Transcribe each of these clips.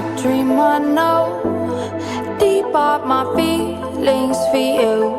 a dream I know. Deep up my feelings for you.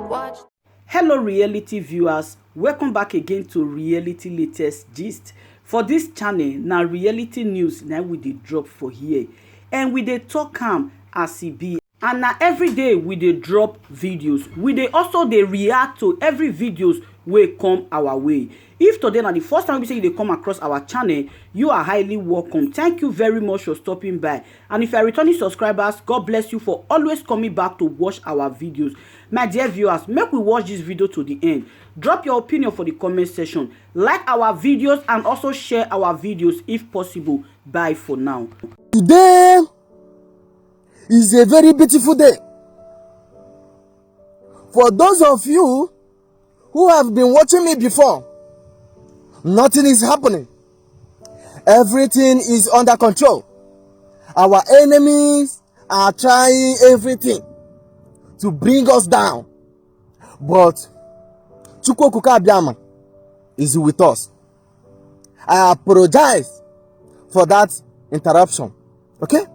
Watch. Hello reality viewers, welcome back again to reality latest gist. For this channel, now reality news now we dey drop for here, and we dey talk am as e be. And now every day we dey drop videos. We dey also dey react to every videos wey come our way. If today na the first time we say you dey come across our channel, you are highly welcome. Thank you very much for stopping by. And if you are returning subscribers, God bless you for always coming back to watch our videos. My dear viewers, make we watch this video to the end. Drop your opinion for the comment section. Like our videos and also share our videos if possible. Bye for now. Today is a very beautiful day. For those of you who have been watching me before, nothing is happening. Everything is under control. Our enemies are trying everything to bring us down. But Chukwuka Abiyama is with us. I apologize for that interruption. Okay?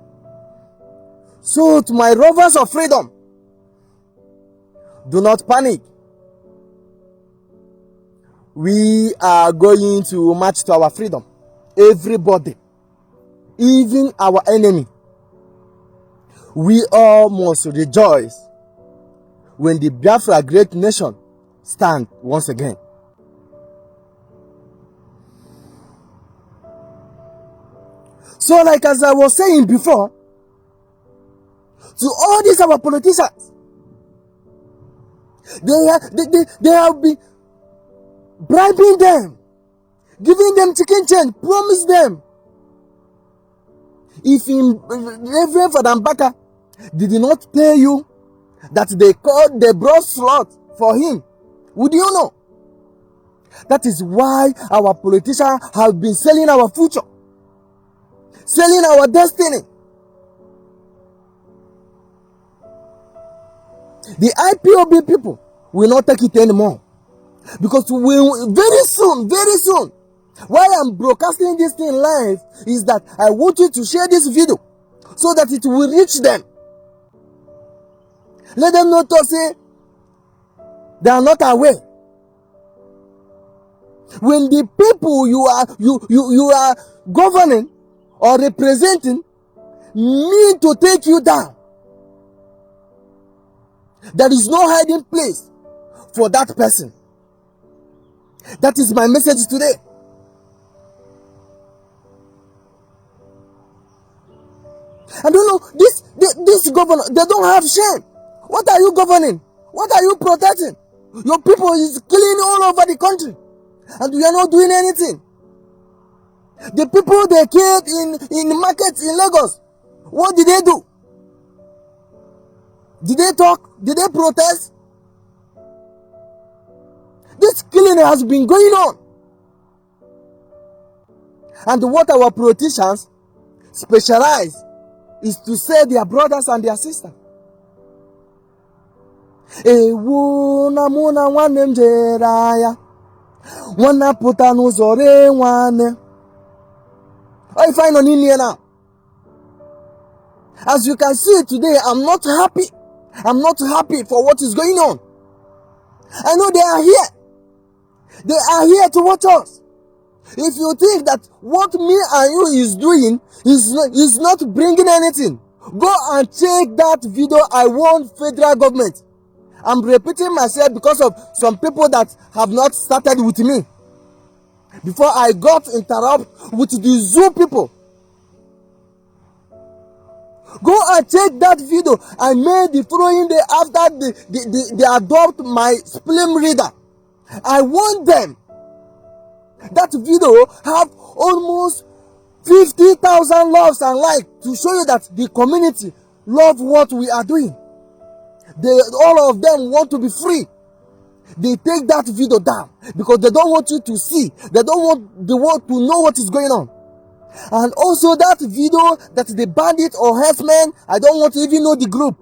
So to my rovers of freedom, do not panic. We are going to march to our freedom. Everybody, even our enemy, we all must rejoice when the Biafra great nation stand once again. So like as I was saying before, to all these our politicians, they have been bribing them, giving them chicken change, promise them. If Reverend Father Mbaka did not tell you that they brought slot for him, would you know? That is why our politicians have been selling our future, selling our destiny. The IPOB people will not take it anymore. Because very soon, while I'm broadcasting this thing live, is that I want you to share this video so that it will reach them. Let them not say they are not aware. When the people you are governing or representing need to take you down, there is no hiding place for that person. That is my message today. I don't know, this governor, they don't have shame. What are you governing? What are you protecting? Your people is killing all over the country, and you are not doing anything. The people they killed in the markets in Lagos, what did they do? Did they talk? Did they protest? This killing has been going on. And what our politicians specialize is to say their brothers and their sisters. Ewu na muna nwanne m jere agha, nwanna pụta n'ụzọ ree nwanne. Oh, if I know in here now. As you can see today, I'm not happy. I'm not happy for what is going on. I know they are here. They are here to watch us. If you think that what me and you is doing is not bringing anything, go and check that video I want federal government. I'm repeating myself because of some people that have not started with me. Before I got interrupted with the zoo people. Go and check that video I made the following day after they adopt my film reader. I want them. That video have almost 50,000 loves and likes to show you that the community love what we are doing. All of them want to be free. They take that video down because they don't want you to see. They don't want the world to know what is going on. And also that video that the bandit or herdsmen, I don't want to even know the group,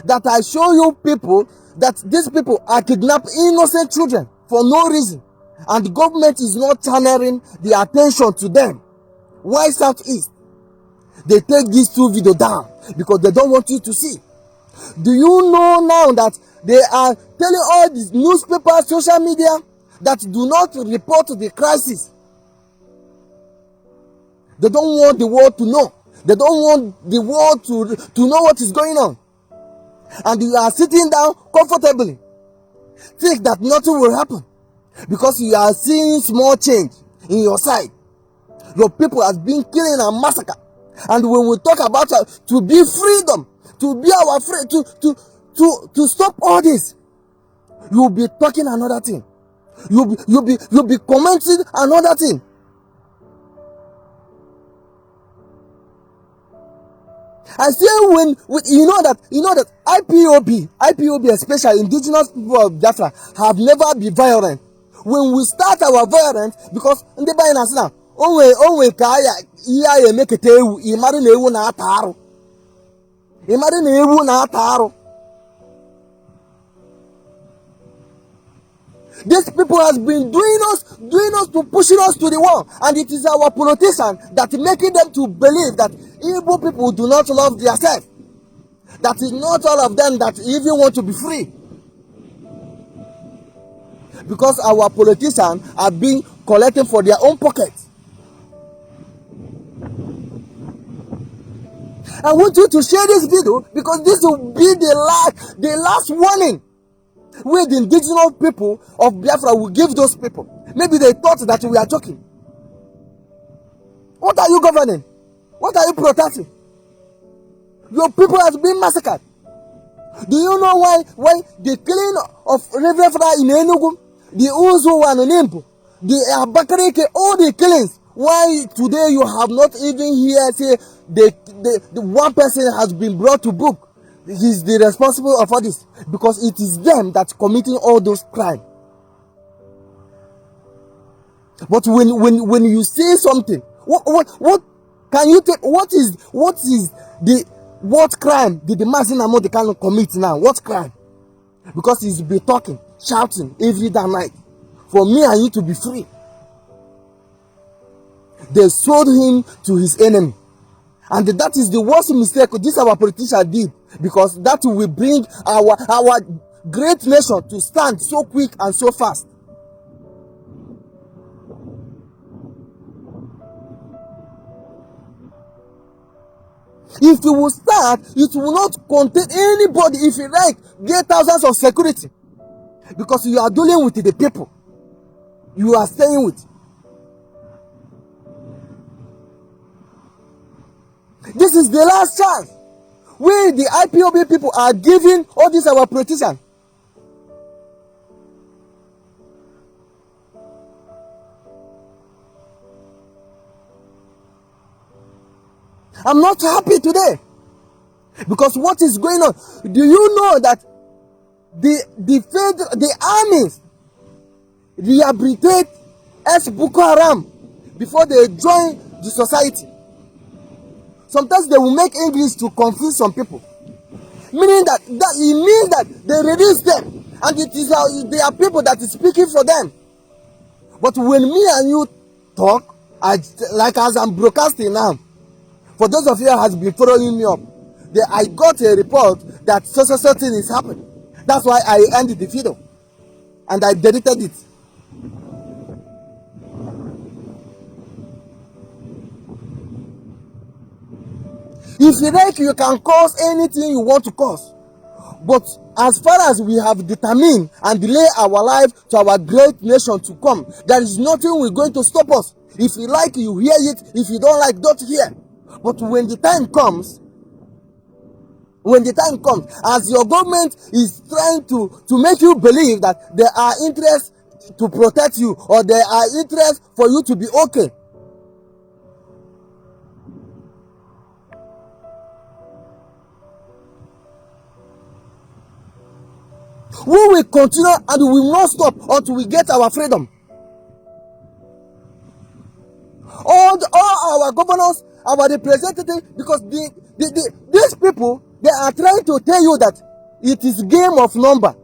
that I show you people that these people are kidnapping innocent children for no reason, and the government is not channeling the attention to them. Why Southeast? they take these 2 videos down because they don't want you to see. Do you know now that they are telling all these newspapers, social media, that do not report the crisis? They don't want the world to know. They don't want the world to know what is going on. And you are sitting down comfortably, think that nothing will happen because you are seeing small change in your side. Your people has been killing and massacred. And when we talk about to be freedom, to be our friend, to stop all this, you'll be talking another thing. You'll be commenting another thing. I say when you know that IPOB, especially indigenous people of Biafra, have never been violent. When we start our violence, because in the Bible now, onwe kaya iya emekete ewu, imari na ewu na ataru. Imari na ewu na ataru. These people has been doing us to pushing us to the wall, and it is our politicians that making them to believe that Igbo people do not love themselves. That is not all of them that even want to be free. Because our politicians are being collecting for their own pockets. I want you to share this video because this will be the last warning where the indigenous people of Biafra will give those people. Maybe they thought that we are joking. What are you governing? What are you protecting? Your people has been massacred. Do you know why the killing of Biafra in Enugu, the Uzu and Nimpo, the Abakareke, all the killings, why today you have not even here say the one person has been brought to book? He's the responsible of all this, because it is them that's committing all those crimes. But when you say something, what can you take? What crime did the Mazin Amodi can commit now? What crime? Because he's been talking, shouting every day night for me and you to be free. They sold him to his enemy. And that is the worst mistake this our politician did, because that will bring our great nation to stand so quick and so fast. If you will start, it will not contain anybody. If you like, get thousands of security, because you are dealing with the people you are staying with. This is the last chance where the IPOB people are giving all this our politicians. I'm not happy today because what is going on? Do you know that the armies rehabilitate Boko Haram before they join the society? Sometimes they will make English to confuse some people, meaning that it means that they release them, and it is there are people that is speaking for them. But when me and you talk, as I'm broadcasting now, for those of you who has been following me up, I got a report that something is happening. That's why I ended the video and I deleted it. If you like, you can cause anything you want to cause. But as far as we have determined and delay our life to our great nation to come, there is nothing we're going to stop us. If you like, you hear it. If you don't like, don't hear. But when the time comes, as your government is trying to make you believe that there are interests to protect you, or there are interests for you to be okay, we will continue and we will not stop until we get our freedom. All our governors, our representatives, because these people, they are trying to tell you that it is game of number.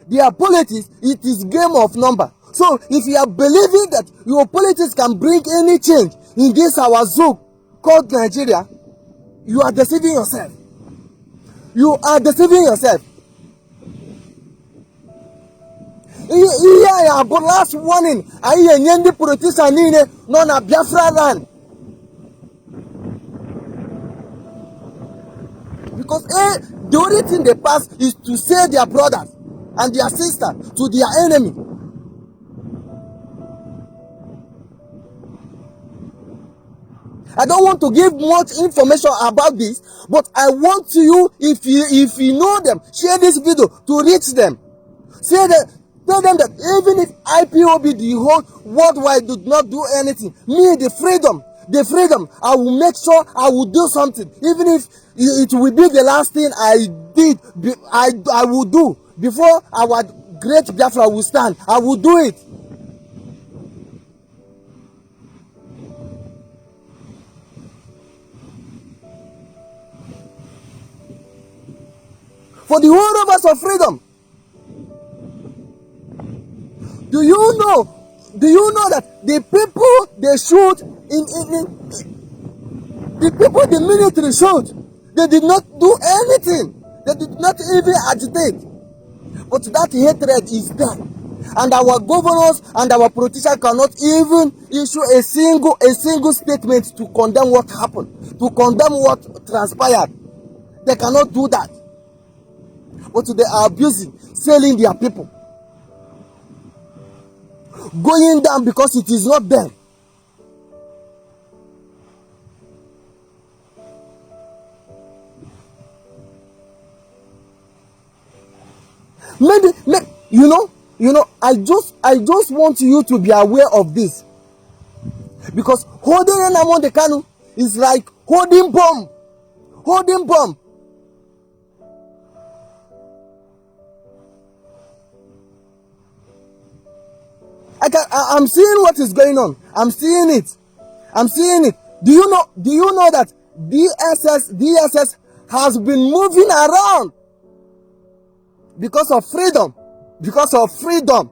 Their politics, it is game of number. So if you are believing that your politics can bring any change in this our zoo called Nigeria, You are deceiving yourself. You are deceiving yourself. Here, but last warning. I hear the politician no na Biafra land. Because the only thing they pass is to sell their brothers and their sisters to their enemy. I don't want to give much information about this, but I want you, if you know them, share this video to reach them. Tell them that even if IPOB, the whole worldwide, did not do anything, me, the freedom, I will make sure I will do something. Even if it will be the last thing I did, I will do before our great Biafra will stand. I will do it. For the whole of us of freedom. Do you know that the people they shoot the people the military shoot, they did not do anything. They did not even agitate. But that hatred is there. And our governors and our politicians cannot even issue a single statement to condemn what happened, to condemn what transpired. They cannot do that. But they are abusing, selling their people. Going down because it is not them. Maybe you know, I just want you to be aware of this. Because holding Nnamdi the Kanu is like holding bomb. Holding bomb. I'm seeing what is going on. I'm seeing it. Do you know that DSS has been moving around because of freedom? Because of freedom.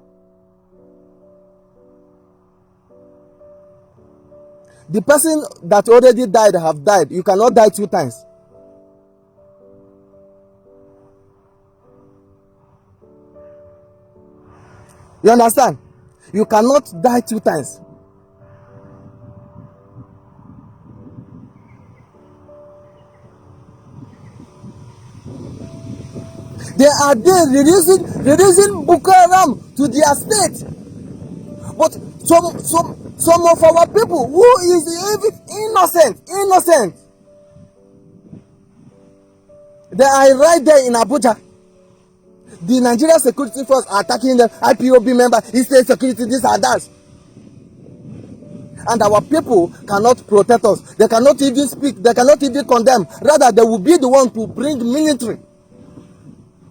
The person that already died have died. You cannot die 2 times. You understand? You cannot die 2 times. They are there reducing Boko Haram to their state. But some of our people who is even innocent, they are right there in Abuja. The Nigerian security force are attacking them, IPOB member, state security, this and that. And our people cannot protect us. They cannot even speak. They cannot even condemn. Rather, they will be the one to bring military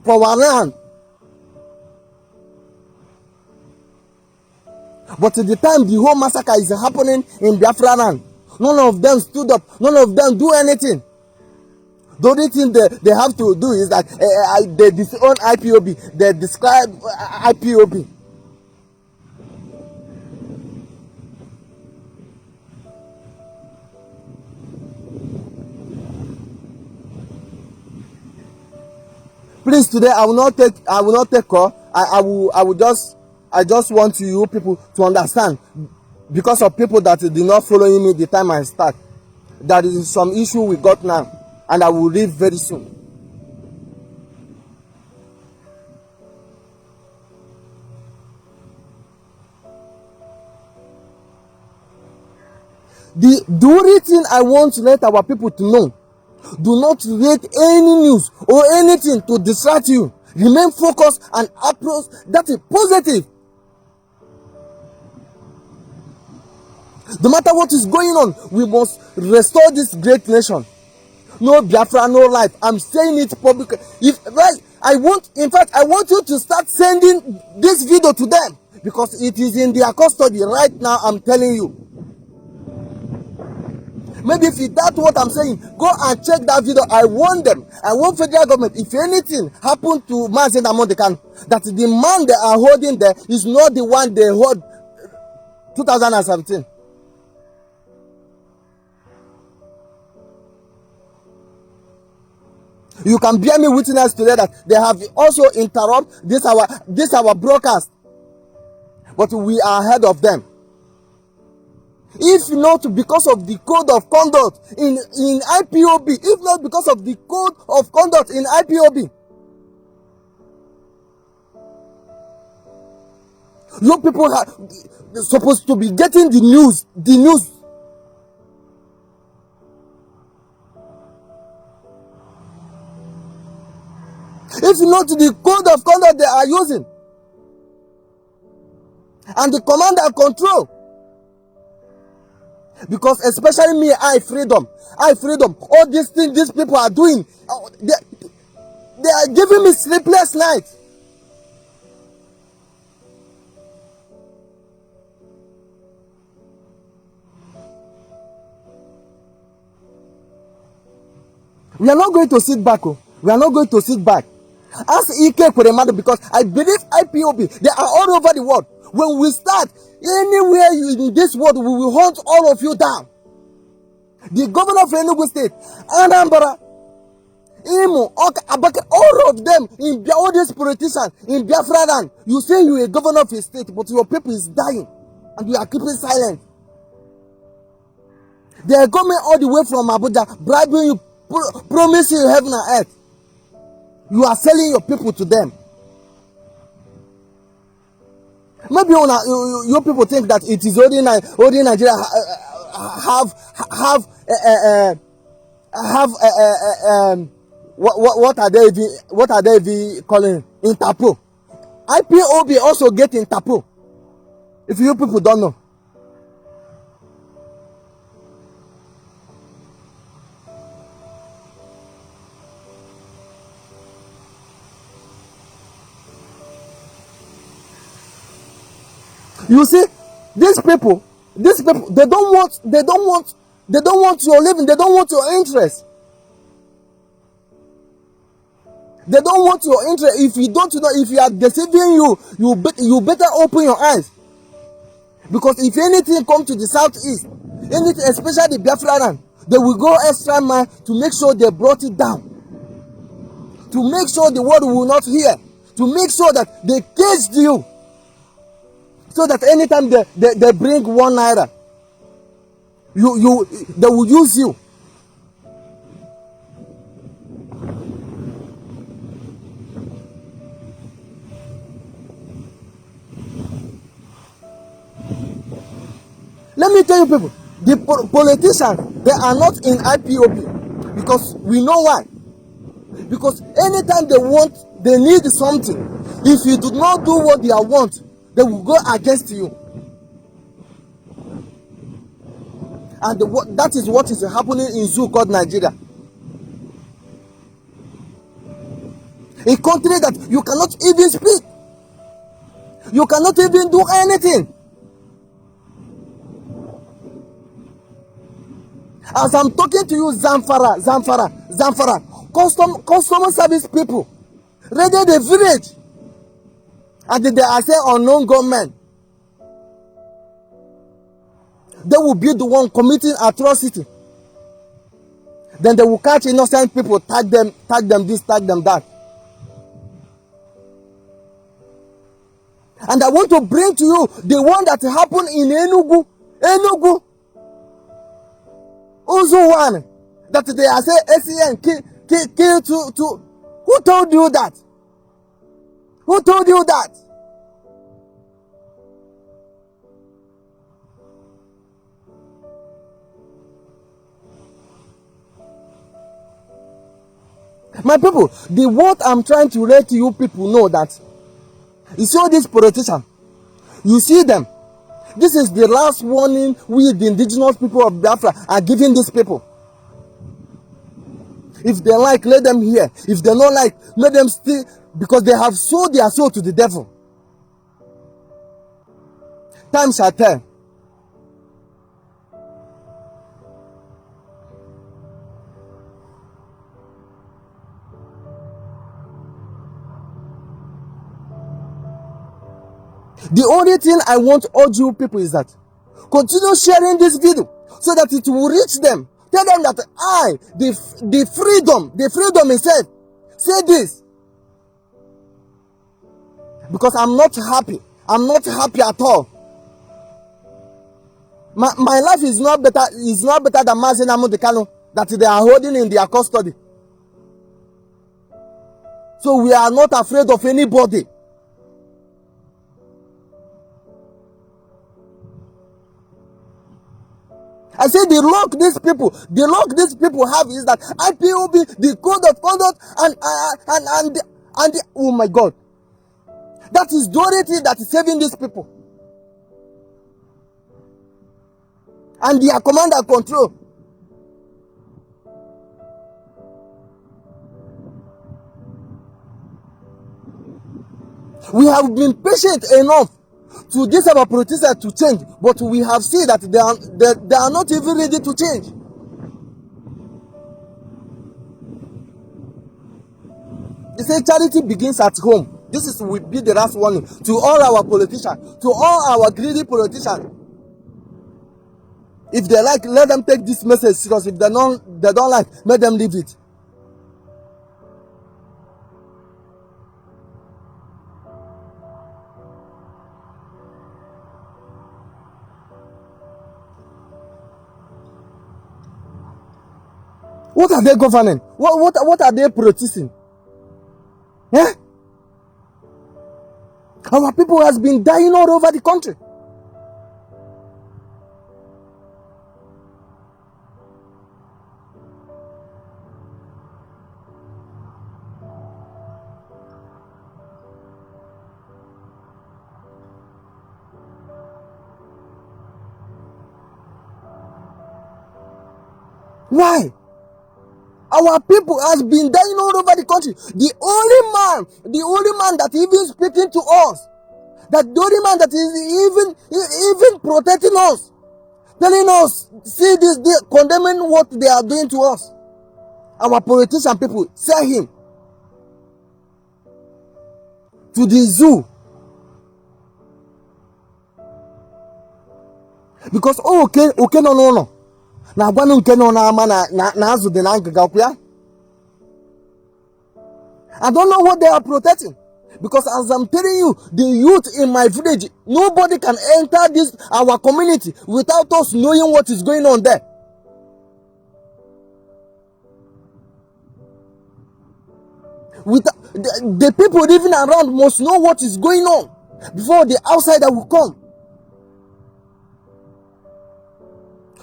for our land. But at the time the whole massacre is happening in Biafra land, none of them stood up. None of them do anything. The only thing they have to do is that they disown IPOB. They describe IPOB. Please, today I will not take call. I just want you people to understand, because of people that did not follow me the time I start. There is some issue we got now. And I will leave very soon. The only thing I want to let our people to know, do not read any news or anything to distract you. Remain focused and approach that is positive. No matter what is going on, we must restore this great nation. No Biafra, no life. I'm saying it publicly. I want you to start sending this video to them, because it is in their custody right now. I'm telling you. Maybe if that's what I'm saying, go and check that video. I want them. I want federal government. If anything happened to ßÀòng TŁÈ, that the man they are holding there is not the one they hold 2017. You can bear me witness today that they have also interrupted this our broadcast, but we are ahead of them. If not because of the code of conduct in IPOB, if not because of the code of conduct in IPOB, you people are supposed to be getting the news. If not the code of conduct they are using and the command and control, because especially me, I freedom, all these things these people are doing, they are giving me sleepless nights. We are not going to sit back. We are not going to sit back. Ask Ike for the matter, because I believe IPOB, they are all over the world. When we start, anywhere in this world, we will hunt all of you down. The governor of Enugu State, Anambra, Imo, Oka, Abaka, all of them, all these politicians in Biafra land, you say you are a governor of a state, but your people is dying, and you are keeping silent. They are coming all the way from Abuja, bribing you, promising you heaven and earth. You are selling your people to them. Maybe you people think that it is only Nigeria what are they calling Interpol? IPOB also get Interpol. If you people don't know. You see, these people, they don't want your living, they don't want your interest. They don't want your interest. If you don't know, if you are deceiving you better open your eyes. Because if anything comes to the southeast, anything, especially the Biafra land, they will go extra mile to make sure they brought it down. To make sure the world will not hear. To make sure that they caged you. So that anytime they bring 1 naira, they will use you. Let me tell you people, the politicians, they are not in IPOB, because we know why. Because anytime they need something, if you do not do what they want, they will go against you. And that is what is happening in zoo called Nigeria. A country that you cannot even speak. You cannot even do anything. As I'm talking to you, Zamfara, customer service people, raided the village. And they are saying unknown gunmen. They will be the one committing atrocity. Then they will catch innocent people, tag them this, tag them that. And I want to bring to you the one that happened in Enugu, Uzuwan, that they are saying ESN kill to. Who told you that? Who told you that? My people, the word I'm trying to let you people know that you see all these politicians, you see them. This is the last warning we, the indigenous people of Biafra, are giving these people. If they like, let them hear. If they don't like, let them stay, because they have sold their soul to the devil. Time shall tell. The only thing I want all you people is that continue sharing this video so that it will reach them. Tell them that the freedom itself, say this. Because I'm not happy. I'm not happy at all. My life is not better than Mazi Nnamdi Kanu that they are holding in their custody. So we are not afraid of anybody. I say the luck these people have is that IPOB, the code of conduct, and oh my God, that is the only thing that is saving these people. And their command and control. We have been patient enough to this our protesters to change, but we have seen that they are not even ready to change. They say charity begins at home. This will be the last warning to all our politicians, to all our greedy politicians. If they like, let them take this message serious. If they don't like, let them leave it. What are they governing? What are they protesting? Yeah? Our people has been dying all over the country. Why? Our people has been dying all over the country. The only man that even speaking to us, the only man that is even protecting us, telling us, see this, they condemning what they are doing to us. Our politician people, sell him to the zoo. Because okay, no. I don't know what they are protecting. Because as I'm telling you, the youth in my village, nobody can enter our community without us knowing what is going on there. The people living around must know what is going on before the outsider will come.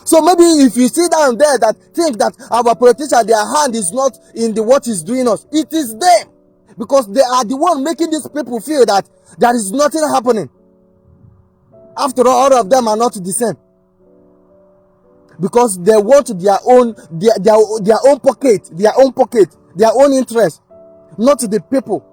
So maybe if you sit down there that think that our politician, their hand is not in what is doing us, it is them. Because they are the one making these people feel that there is nothing happening. After all of them are not the same. Because they want their own pocket, their own interest, not the people.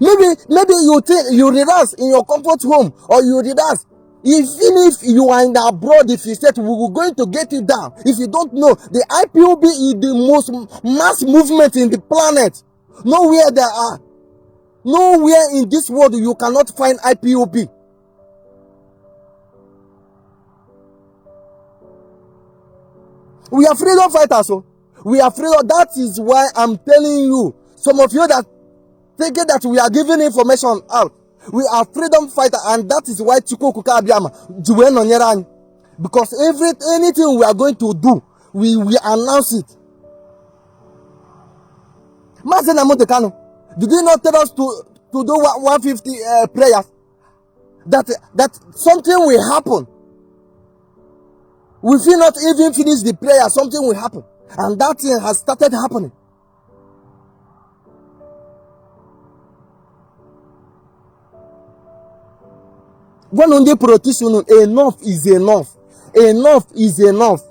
Maybe you think you relax in your comfort home, or you relax. Even if you are in the abroad, if you said we were going to get you down, if you don't know, the IPOB is the most mass movement in the planet. Nowhere in this world you cannot find IPOB. We are freedom fighters, so we are freedom. That is why I'm telling you, some of you that thinking that we are giving information out. We are freedom fighter, and that is why Chiko Kuka Abiyama, Juwen Onyeran. Because anything we are going to do, we announce it. Mazi Nnamdi Kanu, did they not tell us to do 150 prayers? That something will happen. We will not even finish the prayer, something will happen. And that thing has started happening. When on the protestation, enough is enough. Enough is enough.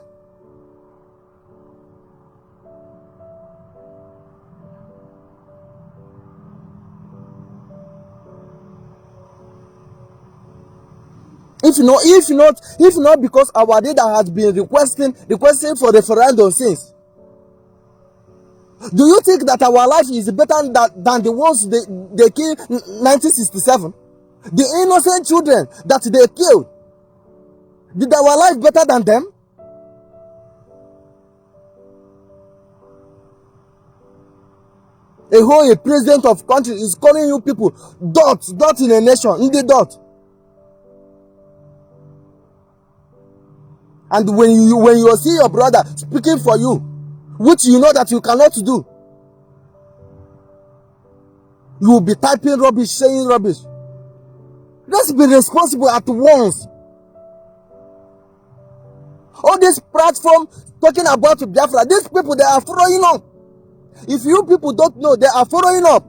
If not because our leader has been requesting for referendum since. Do you think that our life is better than the ones they killed in 1967? The innocent children that they killed, did our life better than them? A president of country is calling you people dot in a nation, in the dot. And when you see your brother speaking for you, which you know that you cannot do, you will be typing rubbish, saying rubbish. Let's be responsible at once. All this platform talking about Biafra, these people, they are throwing up. If you people don't know, they are following up.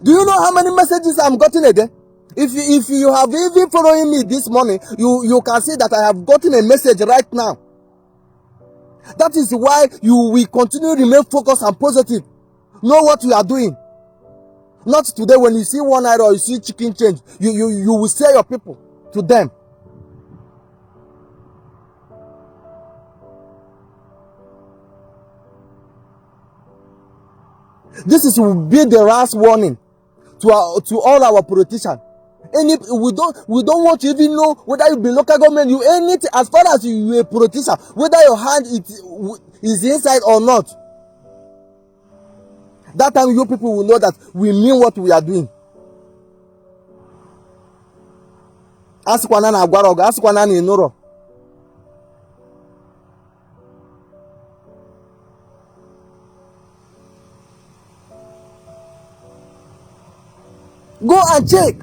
Do you know how many messages I'm getting a day? If you have even following me this morning, you can see that I have gotten a message right now. That is why you will continue to remain focused and positive. Know what you are doing. Not today when you see one naira or you see chicken change, you will say your people to them. This will be the last warning to all our politicians. We don't want to even know whether you be local government, you anything, as far as you a politician, whether your hand is inside or not. That time you people will know that we mean what we are doing. Askwana na agwarogo, askwana na inoro. Go and check.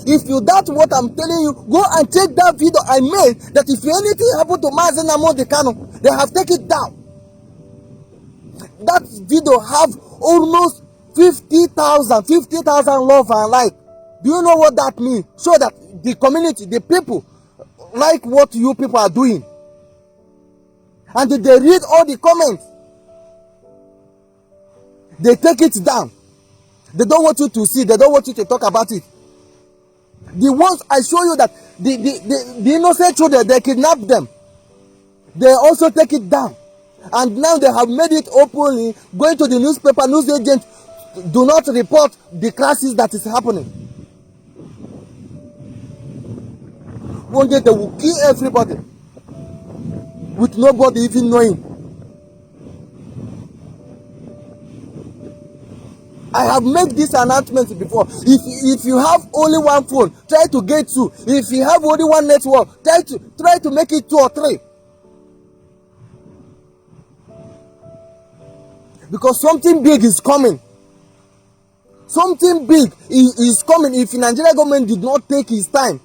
If you doubt what I'm telling you, go and check that video I made. That if anything happened to Mazen Nnamdi Kanu, they have taken it down. That video have almost 50,000 love and like. Do you know what that means? So that the community, the people, like what you people are doing. And they read all the comments. They take it down. They don't want you to see. They don't want you to talk about it. The ones I show you that the innocent children, they kidnap them. They also take it down. And now they have made it openly, going to the newspaper, news agents, do not report the crisis that is happening. One day they will kill everybody with nobody even knowing. I have made this announcement before. If you have only one phone, try to get two. If you have only one network, try to make it 2 or 3. Because something big is coming. Something big is coming if the Nigerian government did not take its time.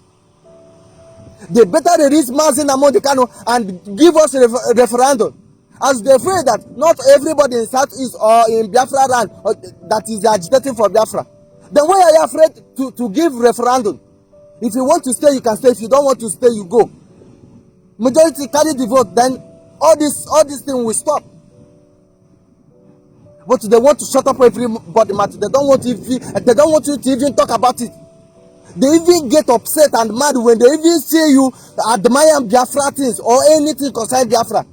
They better release Mazen Nnamdi Kanu and give us a referendum. As they fear that not everybody in Southeast or in Biafra land that is agitating for Biafra. Then why are you afraid to give referendum? If you want to stay, you can stay. If you don't want to stay, you go. Majority carry the vote, then all this thing will stop. But they want to shut up everybody matter. They don't want you to even talk about it. They even get upset and mad when they even see you admire Biafra things or anything concerning Biafra.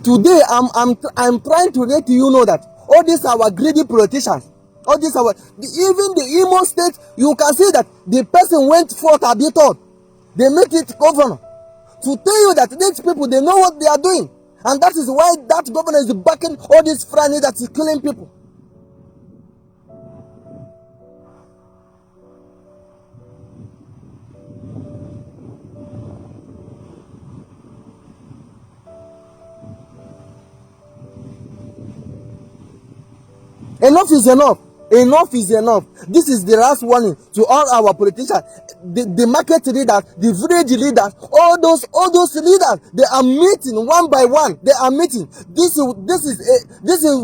Today, I'm trying to let you know that all these our greedy politicians, all these even the Imo state, you can see that the person went forth a bit on. They make it governor to tell you that these people, they know what they are doing, and that is why that governor is backing all these franny that is killing people. Enough is enough. Enough is enough. This is the last warning to all our politicians, the market leaders, the village leaders, all those leaders. They are meeting one by one. They are meeting. This is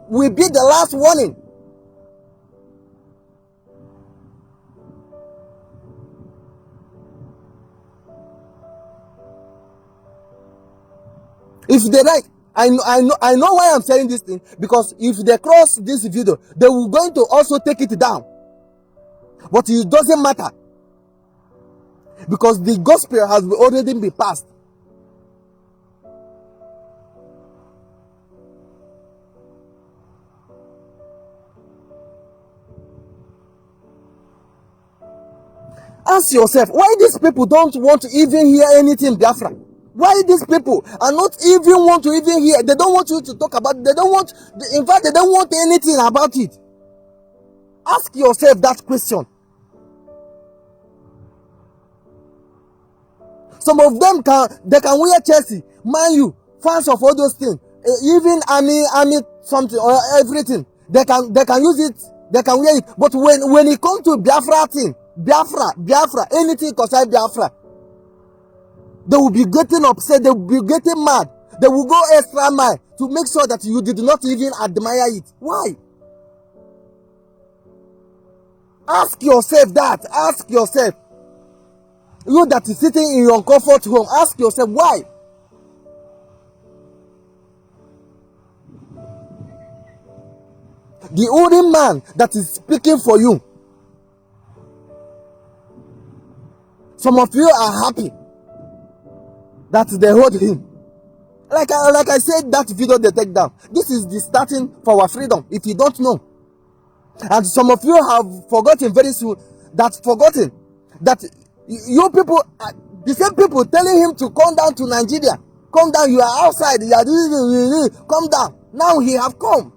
will be the last warning. If they like, I know why I'm saying this thing, because if they cross this video, they will going to also take it down. But it doesn't matter, because the gospel has already been passed. Ask yourself, why these people don't want to even hear anything Biafra? Why these people are not even want to even hear? They don't want you to talk about it. They don't want, in fact, they don't want anything about it. Ask yourself that question. Some of them they can wear Chelsea, Man U, fans of all those things, even army something or everything. They can use it. They can wear it. But when it comes to Biafra thing, Biafra, anything concerning Biafra, they will be getting upset. They will be getting mad. They will go extra mile to make sure that you did not even admire it. Why? Ask yourself that. Ask yourself. You that is sitting in your comfort home, ask yourself why. The only man that is speaking for you. Some of you are happy that they hold him. Like I said, that video they take down. This is the starting for our freedom, if you don't know. And some of you have forgotten very soon, that you people, the same people telling him to come down to Nigeria. Come down, you are outside, you are come down. Now he have come.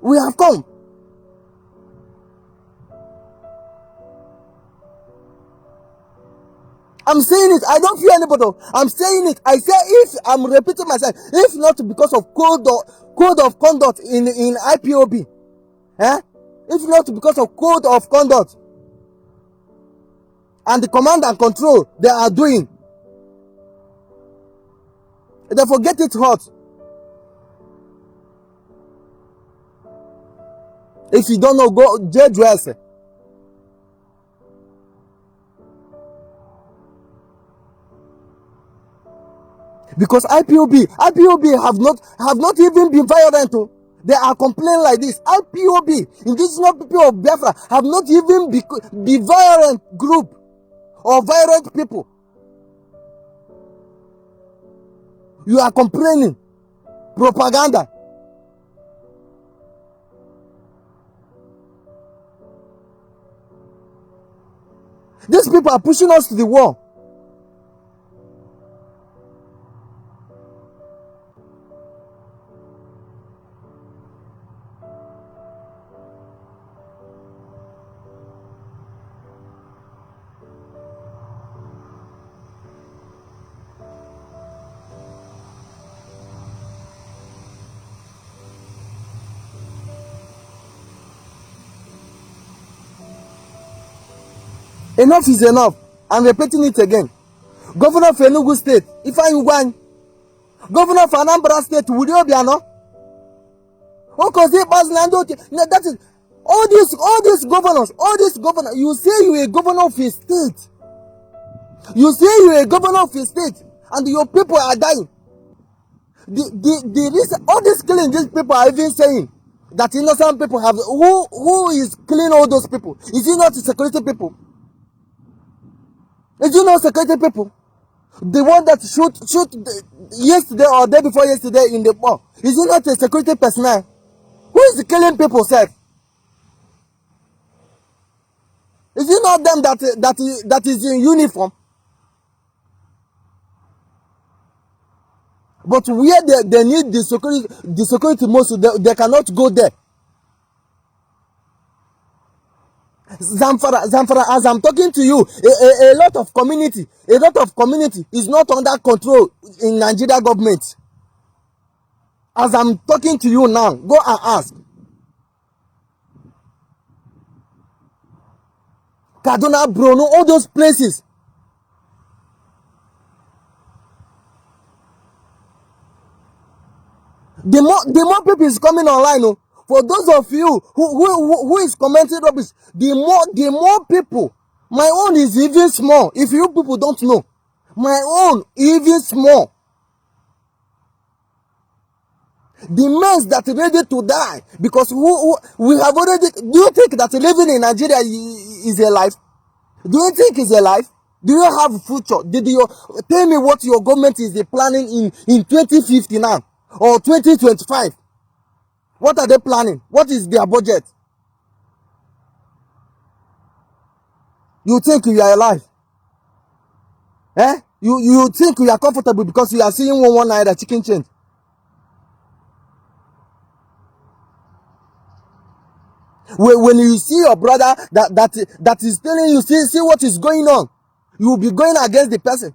We have come. I'm saying it. I don't fear anybody. I'm saying it. I say, if I'm repeating myself, if not because of code of conduct in IPOB, if not because of code of conduct and the command and control they are doing, they forget it hot. If you don't know, go JDress. Because IPOB have not even been violent. They are complaining like this. IPOB, indigenous people of Biafra, have not even be violent group or violent people. You are complaining. Propaganda. These people are pushing us to the wall. Enough is enough. I'm repeating it again. Governor of Enugu State, Ifeanyi, Governor of Anambra State, Wudi Obiano. That is all these governors. You say you are a governor of a state. You say you are a governor of a state, and your people are dying. The reason all this killing, these people are even saying that innocent people have. Who is killing all those people? Is it not the security people? Is it not security people? The one that shoot yesterday or day before yesterday in the mall. Is it not a security personnel? Who is killing people, sir? Is it not them that is in uniform? But where they need the security most, they cannot go there. Zamfara, as I'm talking to you, a lot of community is not under control in Nigeria government. As I'm talking to you now, go and ask. Kaduna, Bruno, all those places. the more people is coming online. Oh, for those of you who is commenting rubbish, the more people. My own is even small. If you people don't know, my own even small. The men that are ready to die because who we have already. Do you think that living in Nigeria is a life? Do you think it's a life? Do you have a future? Did you tell me what your government is planning in 2050 now or 2025? What are they planning? What is their budget? You think you are alive? You think you are comfortable because you are seeing one naira chicken change? When you see your brother that is telling you, see what is going on, you will be going against the person.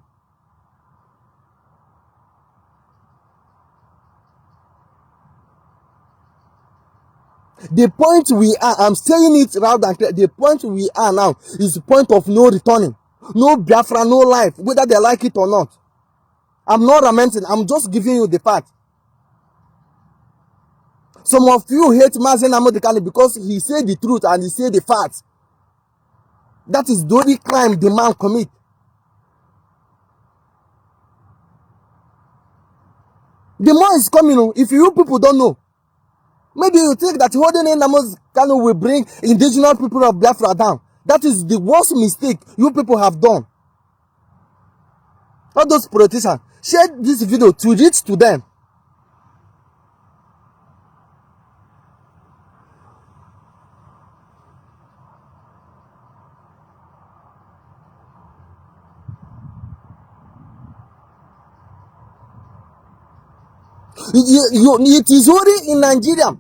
The point we are, I'm saying it loud and clear, the point we are now is the point of no returning. No Biafra, no life, whether they like it or not. I'm not lamenting, I'm just giving you the fact. Some of you hate Mazen Amodekali because he said the truth and he said the facts. That is the only crime the man commit. The more is coming, if you people don't know. Maybe you think that holding in Amodekali will bring indigenous people of Biafra down. That is the worst mistake you people have done. All those politicians, share this video to reach to them. It is only in Nigeria.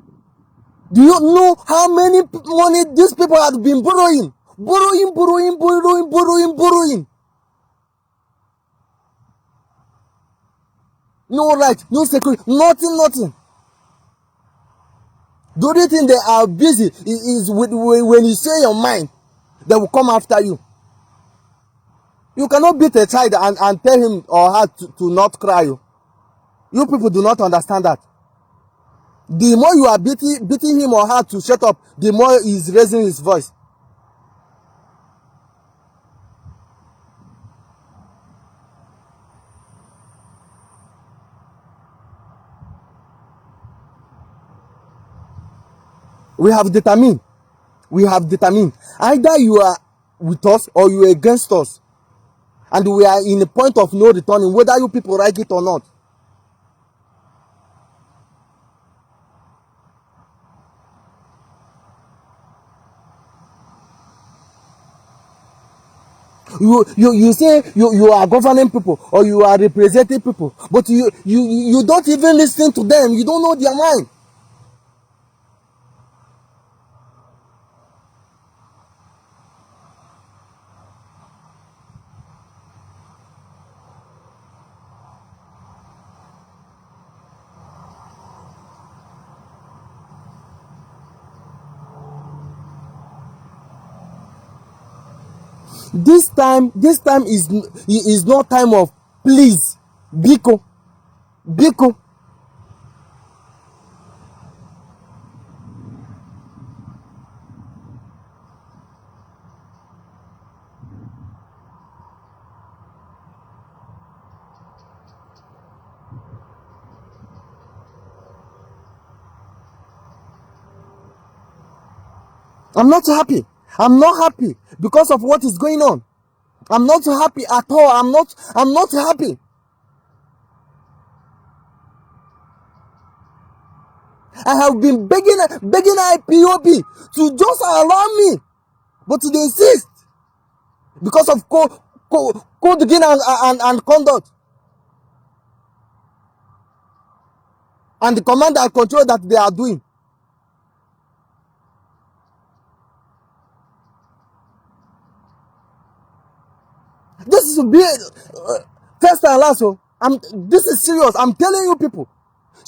Do you know how many money these people have been borrowing? Borrowing. No right, no security, nothing. The only thing they are busy is with when you say your mind, they will come after you. You cannot beat a child and tell him or her to not cry. You people do not understand that. The more you are beating him or her to shut up, the more he is raising his voice. We have determined. Either you are with us or you are against us. And we are in a point of no returning, whether you people like it or not. You say you are governing people or you are representing people, but you don't even listen to them. You don't know their mind. This time is not time of please, Biko. I'm not happy. I'm not happy because of what is going on. I'm not happy at all. I'm not happy. I have been begging IPOB to just allow me, but they insist because of code again and conduct and the command and control that they are doing. This is first and last. So this is serious. I'm telling you people.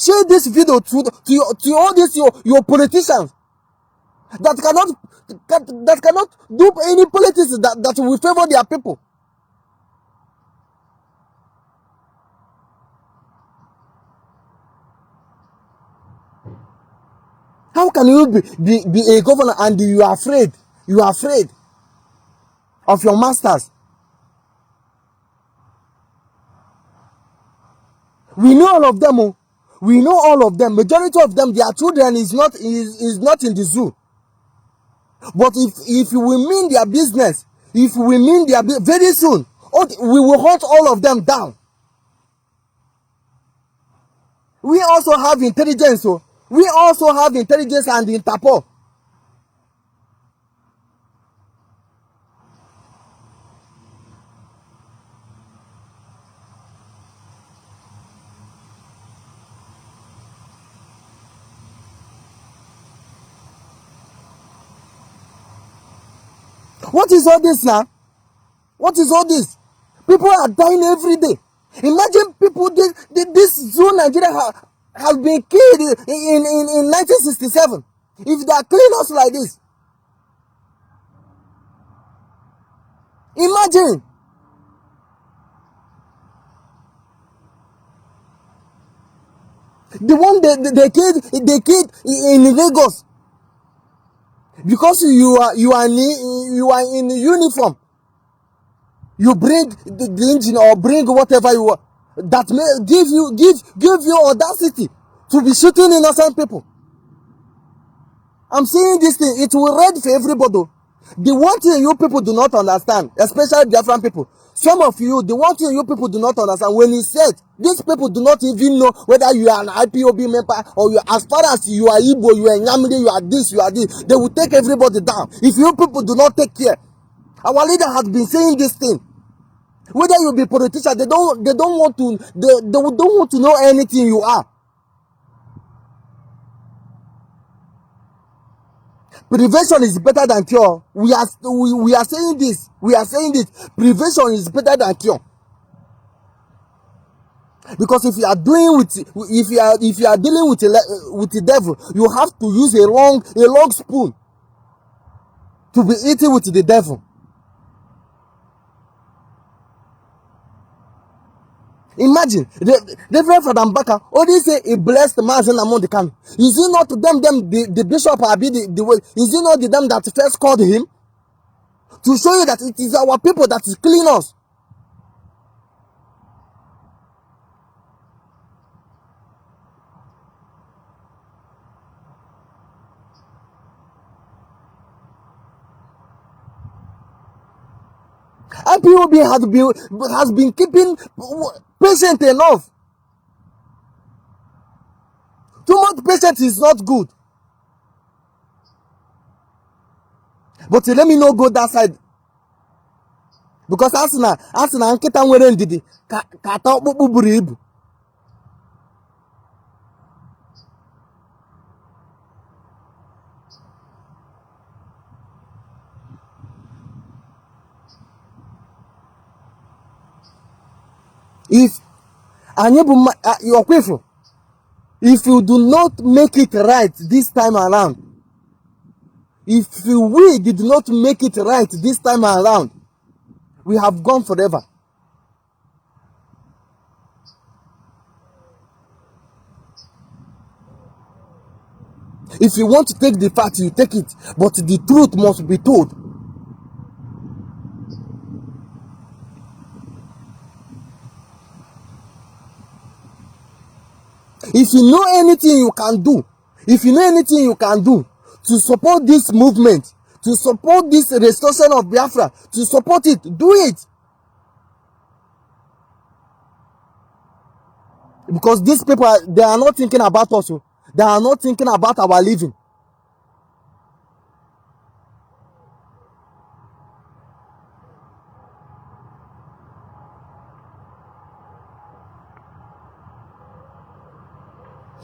Share this video to all these your politicians that cannot do any politics that will favor their people. How can you be a governor and you are afraid? You are afraid of your masters. We know all of them. Oh. We know all of them. Majority of them, their children is not in the zoo. But if we mean their business, very soon, we will hunt all of them down. We also have intelligence. So we also have intelligence and Interpol. What is all this now? What is all this? People are dying every day. Imagine people, this zoo Nigeria has been killed in 1967. If they are killing us like this, imagine. The one they killed in Lagos. Because you are in uniform, you bring the engine or bring whatever you want that may give you audacity to be shooting innocent people. I'm saying this thing, it will read for everybody. The one thing you people do not understand, especially Biafran people, some of you, the one thing you people do not understand, when he said, these people do not even know whether you are an IPOB member or you, as far as you are Igbo, you are Nyamiri, you are this, they will take everybody down. If you people do not take care, our leader has been saying this thing. Whether you be politician, they don't want to know anything you are. Prevention is better than cure. We are saying this. Prevention is better than cure. Because if you are dealing with the devil, you have to use a long spoon to be eating with the devil. Imagine the Reverend Father Mbaka only say a blessed man is among the camp. Is it not them the bishop Abi the way? Is it not them that first called him to show you that it is our people that is killing us? IPOB has been keeping patient enough. Too much patience is not good. But let me not go that side. Because asina nkịta nwere ndidi ka ata ọkpụkpụ buru ibu. If you do not make it right this time around, if we did not make it right this time around, we have gone forever. If you want to take the fact, you take it, but the truth must be told. If you know anything you can do, to support this movement, to support this restoration of Biafra, to support it, do it. Because these people, they are not thinking about us. They are not thinking about our living.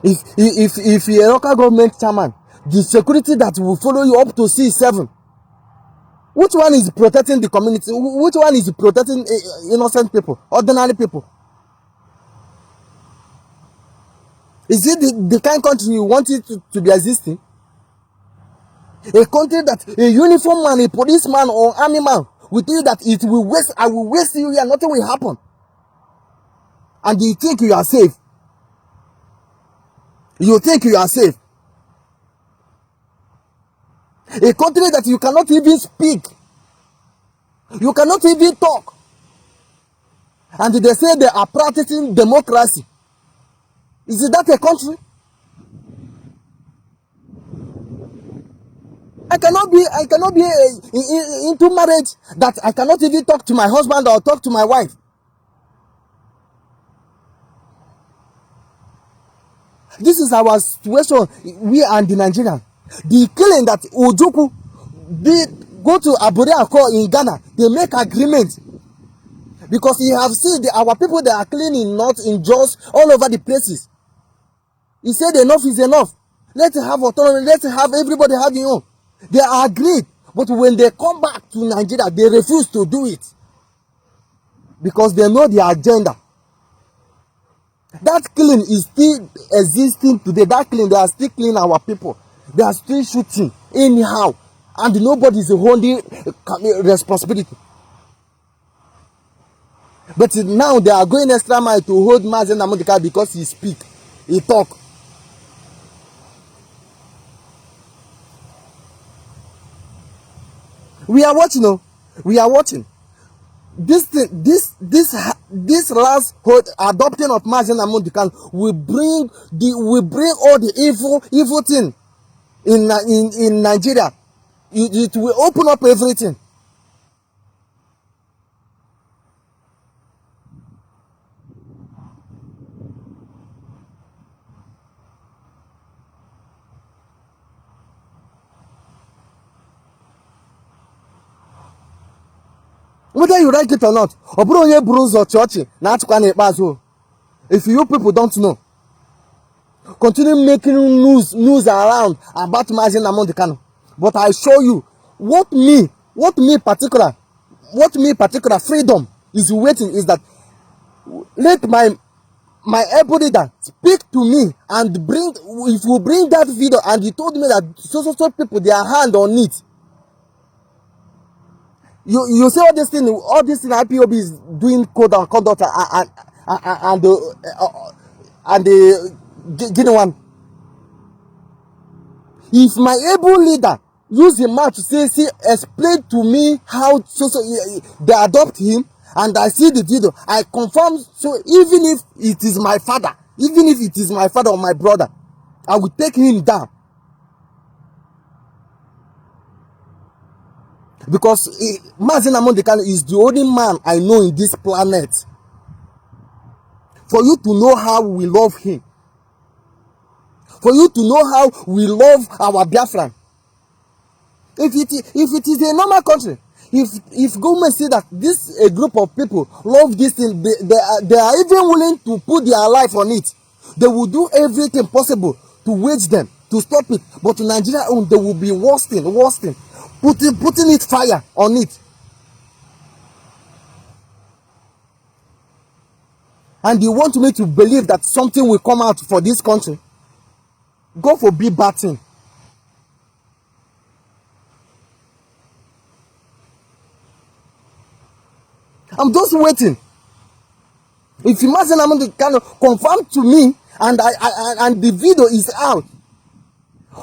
If you're a local government chairman, the security that will follow you up to C7, which one is protecting the community? Which one is protecting innocent people, ordinary people? Is it the kind of country you want it to be existing? A country that a uniform man, a policeman or army man will tell you that I will waste you here, nothing will happen. And you think you are safe. You think you are safe. A country that you cannot even speak. You cannot even talk. And they say they are practicing democracy. Is that a country? I cannot be into marriage that I cannot even talk to my husband or talk to my wife. This is our situation, we and the Nigerians. The killing that Ojuku did go to Abure Akko in Ghana, they make agreement. Because he have seen our people, they are killing not in Jos, all over the places. He said enough is enough. Let's have autonomy, let's have everybody have their own. They are agreed, but when they come back to Nigeria, they refuse to do it. Because they know the agenda. That killing is still existing today. That killing, they are still killing our people. They are still shooting anyhow. And nobody is holding responsibility. But now they are going extra mile to hold Mazen Namondeka because he speak, he talk. We are watching, oh. We are watching. This last adopting of Mazen Namondeka will bring all the evil thing in Nigeria. It will open up everything. Whether you like it or not, if you people don't know, continue making news around about Mazen Namondeka. But I show you what me particular freedom is waiting is that let my able leader speak to me and if you bring that video and he told me that so people their hand on it. You see all this thing IPOB is doing code and conduct and the Guinea one. If my able leader use a mouth to say, explain to me how they adopt him, and I see the video, I confirm. So even if it is my father or my brother, I will take him down. Because Mazen Namondeka is the only man I know in this planet. For you to know how we love him. For you to know how we love our Biafra. If it is a normal country, if government see that this a group of people love this thing, they are even willing to put their life on it. They will do everything possible to wage them, to stop it. But in Nigeria, they will be worsting, putting it fire on it. And you want me to believe that something will come out for this country? Go for big batting. I'm just waiting. If Mazen Namondeka confirm to me and and the video is out,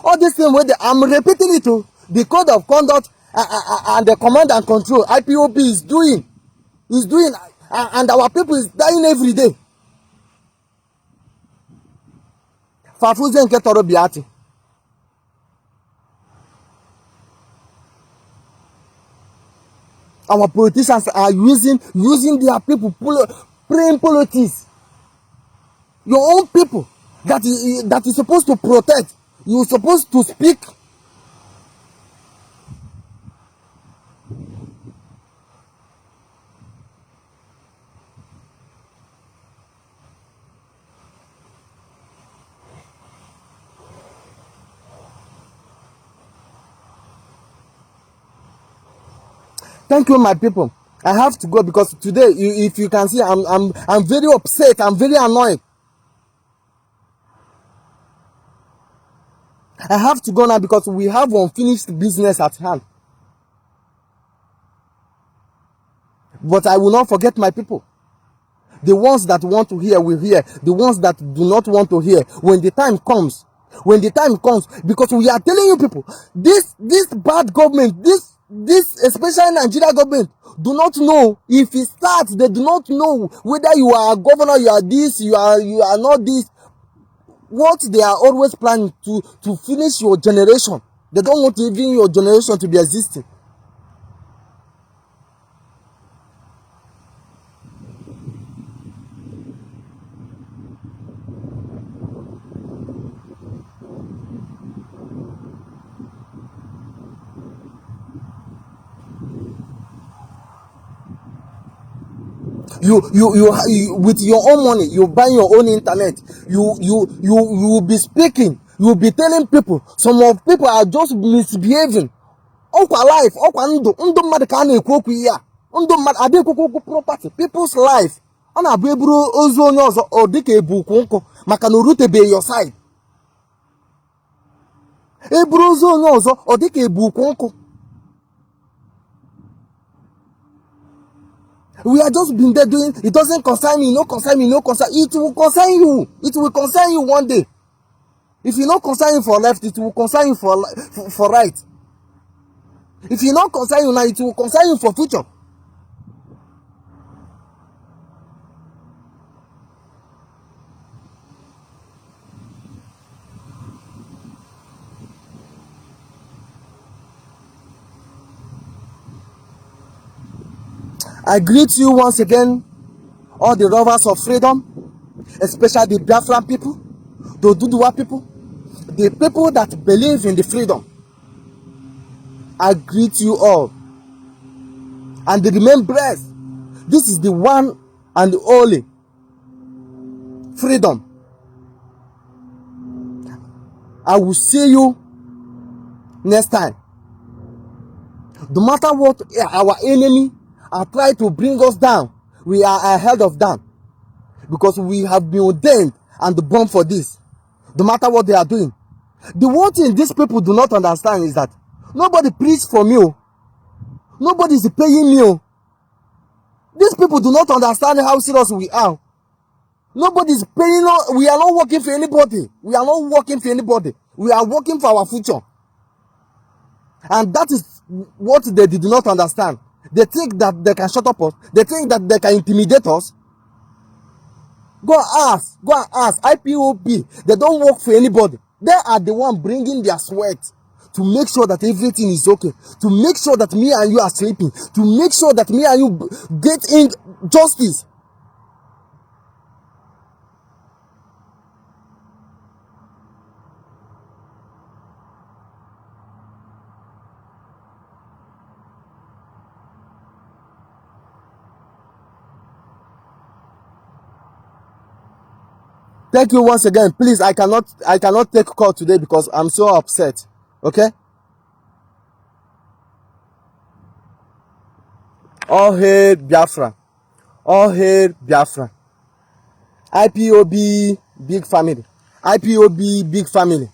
all this thing where I'm repeating it to the code of conduct and the command and control IPOB is doing, and our people is dying every day. Fafuzen Ketoro Biati. Our politicians are using their people playing politics. Your own people that is supposed to protect. You're supposed to speak. Thank you, my people. I have to go because today, if you can see, I'm very upset. I'm very annoyed. I have to go now because we have unfinished business at hand. But I will not forget my people. The ones that want to hear will hear. The ones that do not want to hear, when the time comes, When the time comes, because we are telling you people, this bad government, this especially Nigeria government, do not know. If it starts, they do not know whether you are a governor, you are this, you are not this. What they are always planning to finish your generation. They don't want even your generation to be existing. You with your own money, you buy your own internet. You will be speaking. You will be telling people. Some of people are just misbehaving. Okwa life, okwa ndo mmadụ ka na ekwu okwu ya. Ndo mmadụ adị ekwu property, people's life. Ọ na-abụ eburu ozu onye ọzọ ọ dịka ebukwu nkụ maka na o rutebeghị your side. Eburu ozu onye ọzọ ọ dịka ebukwu nkụ. We are just been there doing, it doesn't concern me, no concern me, no concern. It will concern you. It will concern you one day. If you not concern you for left, it will concern you for right. If you not concern you now, it will concern you for future. I greet you once again, all the lovers of freedom, especially the Biafran people, the Duduwa people, the people that believe in the freedom. I greet you all. And remain blessed. This is the one and the only freedom. I will see you next time. No matter what our enemy are trying to bring us down, we are ahead of them, because we have been ordained and born for this. No matter what they are doing. The one thing these people do not understand is that nobody preaches for me. Nobody is paying me. These people do not understand how serious we are. Nobody is paying. We are not working for anybody. We are not working for anybody. We are working for our future. And that is what they did not understand. They think that they can shut up us. They think that they can intimidate us. Go and ask. Go and ask. IPOB. They don't work for anybody. They are the one bringing their sweat to make sure that everything is okay. To make sure that me and you are sleeping. To make sure that me and you get in justice. Thank you once again. Please, I cannot take call today because I'm so upset. Okay? All hail Biafra. All hail Biafra. IPOB big family. IPOB big family.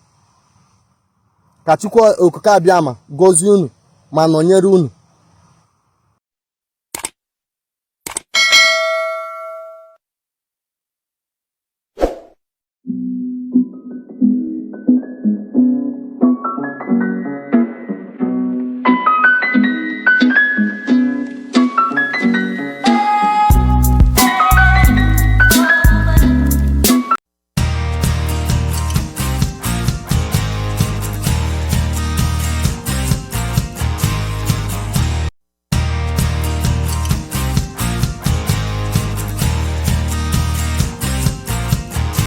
Ka Chukwu okike abịa ma gozie unu ma nọnyere unu.